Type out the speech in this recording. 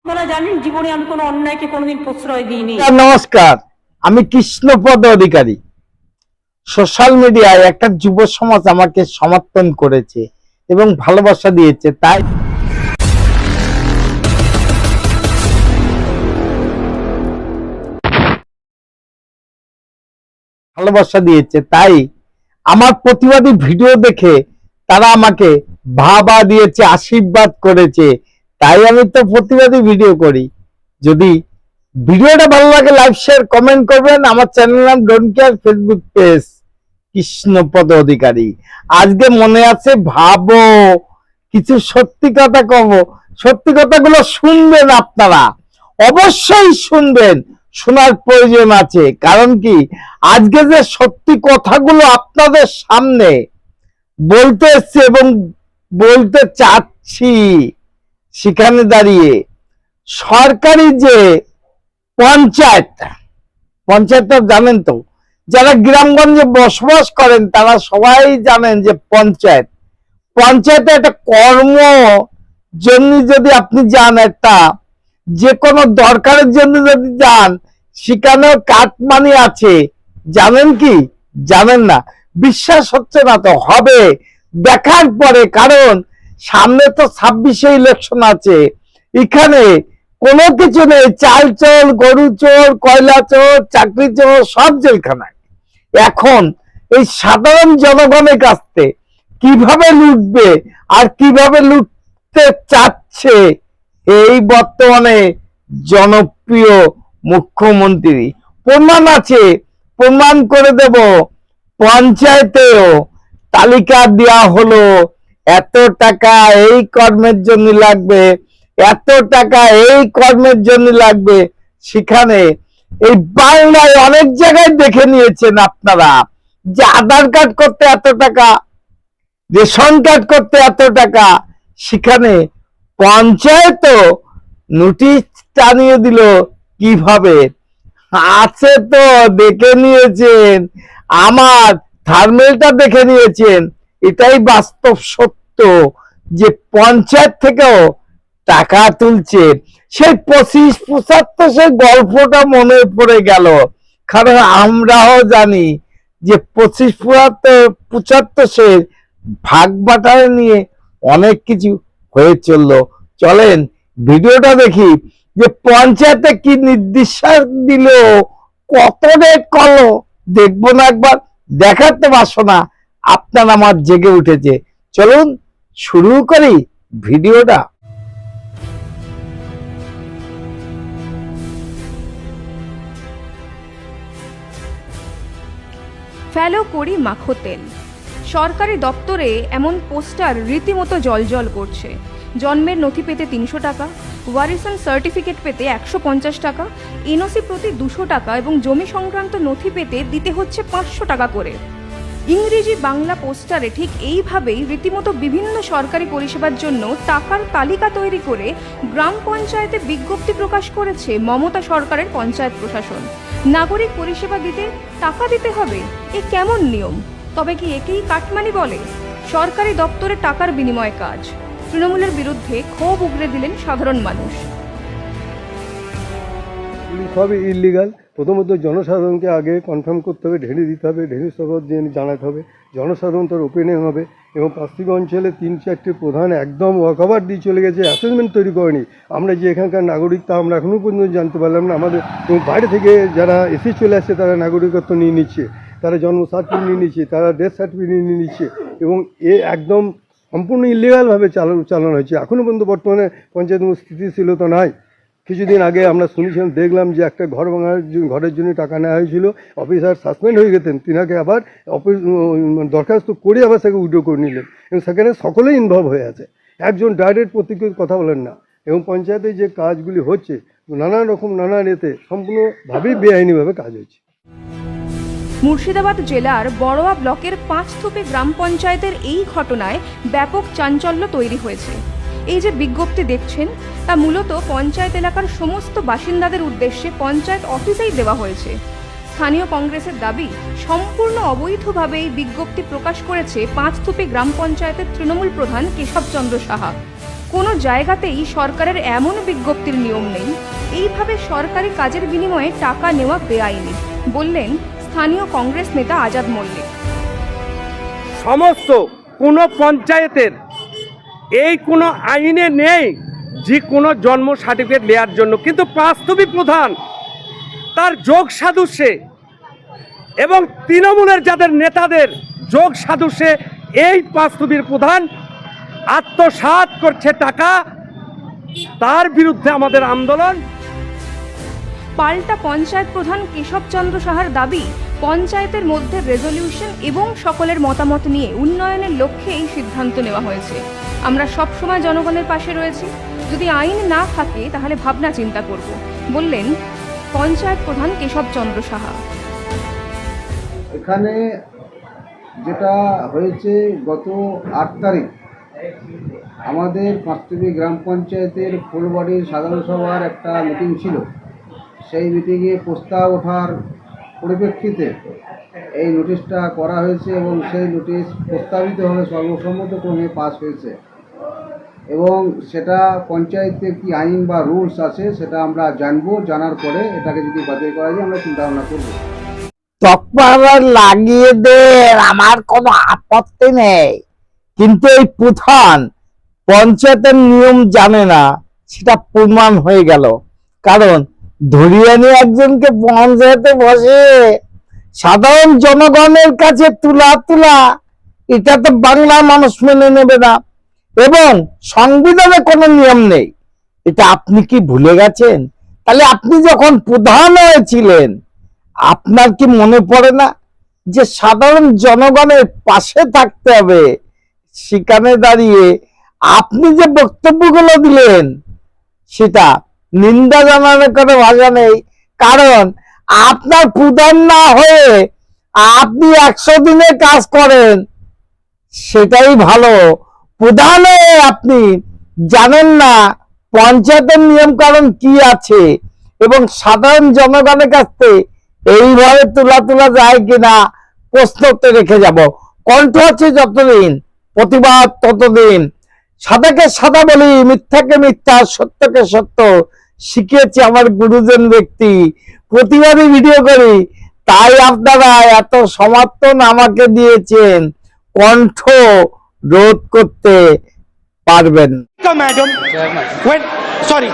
আপনারা জানেন জীবনে আমি কোনো অন্যায়কে কোনোদিন প্রশ্রয় দিইনি। নমস্কার, আমি কৃষ্ণপদ অধিকারী। সোশ্যাল মিডিয়ায় একটা যুব সমাজ আমাকে সমর্থন করেছে এবং ভালোবাসা দিয়েছে, তাই আমার প্রতিবাদী ভিডিও দেখে তারা আমাকে ভাবা দিয়েছে, আশীর্বাদ করেছে। তাই আমি তো প্রতিবাদী ভিডিও করি। যদি ভিডিওটা ভালো লাগে লাইক শেয়ার কমেন্ট করবেন। আমার চ্যানেল নাম don't care, Facebook page Krishnapada Adhikari. আজকে মনে আছে, ভাবো কিছু সত্যি কথা কব। সত্যি কথাগুলো শুনবেন, আপনারা অবশ্যই শুনবেন, শোনার প্রয়োজন আছে। কারণ কি, আজকে যে সত্যি কথাগুলো আপনাদের সামনে বলতে এসছি এবং বলতে চাচ্ছি, সেখানে দাঁড়িয়ে সরকারি যে পঞ্চায়েতটা জানেন তো, যারা গ্রামগঞ্জে বসবাস করেন তারা সবাই জানেন যে পঞ্চায়েতে একটা কর্ম জন্য যদি আপনি যান, একটা যে কোনো দরকারের জন্য যদি যান, সেখানেও কাটমানি আছে। জানেন কি? জানেন না? বিশ্বাস হচ্ছে না তো হবে দেখার পরে। কারণ সামনে তো 26-এ ইলেকশন আছে। এখানে কোনো কিছু নেই, চাল চোর, গরু চোর, কয়লা চোর, চাকরি চোর, সব জেলখানায়। এখন এই সাধারণ জনগণের কাছ থেকে কিভাবে লুটবে আর কিভাবে লুটতে চাচ্ছে এই বর্তমানে জনপ্রিয় মুখ্যমন্ত্রী। প্রমাণ আছে, প্রমাণ করে দেব। পঞ্চায়েতেও তালিকা দেওয়া হলো, এত টাকা এই কর্মের জন্য লাগবে, এত টাকা এই কর্মের জন্য লাগবে। সেখানে এই বাংলায় অনেক জায়গায় দেখে নিয়েছেন আপনারা যে আধার কার্ড করতে এত টাকা, রেশন কার্ড করতে এত টাকা। সেখানে পঞ্চায়েতও নোটিশ টানিয়ে দিল। কিভাবে আছে তো দেখে নিয়েছেন, আমার থার্মেলটা দেখে নিয়েছেন। এটাই বাস্তব সত্য যে পঞ্চায়েত থেকেও টাকা তুলছে। সেই 25-75 সেই গল্পটা মনে পড়ে গেল। কারণ আমরাও জানি যে 25-75 সে ভাগ বাটারে নিয়ে অনেক কিছু হয়ে চললো। চলেন ভিডিওটা দেখি যে পঞ্চায়েতে কি নির্দেশ দিল, কত রেট করলো। দেখবো না একবার? দেখাতে পারছো না? আপনার আমার জেগে উঠেছে। চলুন শুরু করি ভিডিওটা। ফেলো করি মাখো তেল। সরকারি দপ্তরে এমন পোস্টার রীতিমতো জলজল করছে। জন্মের নথি পেতে 300 টাকা, ওয়ারিসান সার্টিফিকেট পেতে 150 টাকা, এনওসি প্রতি 200 টাকা এবং জমি সংক্রান্ত নথি পেতে দিতে হচ্ছে 500 টাকা করে। ইংরেজি বাংলা পোস্টারে ঠিক এইভাবেই রীতিমতো বিভিন্ন সরকারি পরিষেবার জন্য টাকার তালিকা তৈরি করে গ্রাম পঞ্চায়েতে বিজ্ঞপ্তি প্রকাশ করেছে মমতা সরকারের পঞ্চায়েত প্রশাসন। নাগরিক পরিষেবা দিতে টাকা দিতে হবে, এ কেমন নিয়ম? তবে কি একেই কাটমানি বলে? সরকারি দপ্তরে টাকার বিনিময়ে কাজ। তৃণমূলের বিরুদ্ধে ক্ষোভ উগরে দিলেন সাধারণ মানুষ। সবই ইলিগাল। প্রথমত জনসাধারণকে আগে কনফার্ম করতে হবে, ঢেলে দিতে হবে, ঢেলে সভা দিয়ে জানাতে হবে, জনসাধারণ তার ওপেনিং হবে। এবং পাঁচটি অঞ্চলে 3-4টি প্রধান একদম ওয়াকওভার দিয়ে চলে গেছে, অ্যাসেসমেন্ট তৈরি করেনি। আমরা যে এখানকার নাগরিক তা আমরা এখনও পর্যন্ত জানতে পারলাম না। আমাদের বাইরে থেকে যারা এসে চলে আসছে তারা নাগরিকত্ব নিয়ে নিচ্ছে, তারা জন্ম সার্টিফিকেট নিয়ে নিচ্ছে, তারা ডেথ সার্টিফিকেট নিয়ে নিচ্ছে এবং এ একদম সম্পূর্ণ ইলিগালভাবে চালানো হয়েছে। এখনও পর্যন্ত বর্তমানে পঞ্চায়েত স্থিতিশীলতা নাই। কিছুদিন আগে আমরা শুনেছিলাম, দেখলাম যে একটা ঘরের জন্য টাকা নেওয়া হয়েছিল, অফিসার সাসপেন্ড হয়ে গেছেন, তিনাকে আবার দরখাস্ত করে আবার তাকে উইথড্র করে নিলেন এবং সেখানে সকলেই ইনভলভ হয়ে আছে। একজন ডাইরেক্ট প্রত্যেকে কথা বলেন না। এবং পঞ্চায়েতে যে কাজগুলি হচ্ছে নানান এতে সম্পূর্ণভাবেই বেআইনিভাবে কাজ হচ্ছে। মুর্শিদাবাদ জেলার বড়োয়া ব্লকের 5 গ্রাম পঞ্চায়েতের এই ঘটনায় ব্যাপক চাঞ্চল্য তৈরি হয়েছে। এই যে বিজ্ঞপ্তি দেখছেন তা মূলত পঞ্চায়েত এলাকার সমস্ত বাসিন্দাদের উদ্দেশ্যে পঞ্চায়েত অফিসেই দেওয়া হয়েছে। স্থানীয় কংগ্রেসের দাবি, সম্পূর্ণ অবৈধভাবে এই বিজ্ঞপ্তি প্রকাশ করেছে 5 গ্রাম পঞ্চায়েতের তৃণমূল প্রধান কেশবচন্দ্র সাহা। কোনো জায়গাতেই সরকারের এমন বিজ্ঞপ্তির নিয়ম নেই। এইভাবে সরকারি কাজের বিনিময়ে টাকা নেওয়া বেআইনি, বললেন স্থানীয় কংগ্রেস নেতা আজাদ মল্লিক। সমস্ত কোনো পঞ্চায়েতের এই কোনো আইনে নেই যে কোনো জন্ম সার্টিফিকেট নেওয়ার জন্য, কিন্তু বাস্তবিক প্রধান তার যোগ সাদৃশ্যে এবং তৃণমূলের যাদের নেতাদের যোগ সাদৃশ্যে এই বাস্তবিক প্রধান আত্মসাৎ করছে টাকা, তার বিরুদ্ধে আমাদের আন্দোলন। পাল্টা পঞ্চায়েত প্রধান কেশবচন্দ্র সাহার দাবি, পঞ্চায়েতের মধ্যে রেজলিউশন এবং সকলের মতামত নিয়ে উন্নয়নের লক্ষ্যে এই সিদ্ধান্ত নেওয়া হয়েছে। আমরা সবসময় জনগণের পাশে রয়েছি, যদি আইন না থাকে তাহলে ভাবনা চিন্তা করব, বললেন পঞ্চায়েত প্রধান কেশবচন্দ্র সাহা। এখানে যেটা হয়েছে, গত 8 তারিখ আমাদের পাঁচতবি গ্রাম পঞ্চায়েতের ফুলবাড়ির সাধারণ সভার একটা মিটিং ছিল। সেই মিটিংয়ে প্রস্তাব ওঠার পরিপ্রেক্ষিতে এই নোটিশটা করা হয়েছে এবং সেই নোটিশ প্রস্তাবিতভাবে সর্বসম্মতক্রমে পাস হয়েছে এবং সেটা পঞ্চায়েতে কি আইন বা রুলস আছে সেটা আমরা জানবো, জানার পরে এটাকে যদি বাতিল করা যায় আমরা চিন্তা ভাবনা করবো। তকমারা লাগিয়ে দেন, আমার কোনো আপত্তি নেই, কিন্তু এই প্রধান পঞ্চায়েতের নিয়ম জানে না, সেটা প্রমাণ হয়ে গেল। কারণ ধরিয়ে নিয়ে একজনকে পঞ্চায়েতে বসে সাধারণ জনগণের কাছে তুলা, এটা তো বাংলার মানুষ মেনে নেবে না, এবং সংবিধানে কোনো নিয়ম নেই। এটা আপনি কি ভুলে গেছেন? তাহলে আপনি যখন প্রধান হয়েছিলেন, আপনার কি মনে পড়ে না যে সাধারণ জনগণের পাশে থাকতে হবে? সেখানে দাঁড়িয়ে আপনি যে বক্তব্যগুলো দিলেন সেটা নিন্দা জানানোর কোনো ভাষা নেই। কারণ আপনার প্রধান না হয়ে আপনি 100 দিনের কাজ করেন, সেটাই ভালো। প্রধান হয়ে আপনি জানেন না পঞ্চায়েতের নিয়ম কানুন কি আছে এবং সাধারণ জনগণের কাছ থেকে এইভাবে তোলা যায় কিনা প্রশ্নতে রেখে যাব। কণ্ঠ আছে যতদিন, প্রতিবাদ ততদিন। সাদাকে সাদা বলি, মিথ্যাকে মিথ্যা, সত্যকে সত্য শিখিয়েছে আমার গুরুজন ব্যক্তি। প্রতিবাদী ভিডিও করি, তাই আপনারা এত সমর্থন আমাকে দিয়েছেন, কণ্ঠ রোধ করতে পারবেন। Madam, when sorry.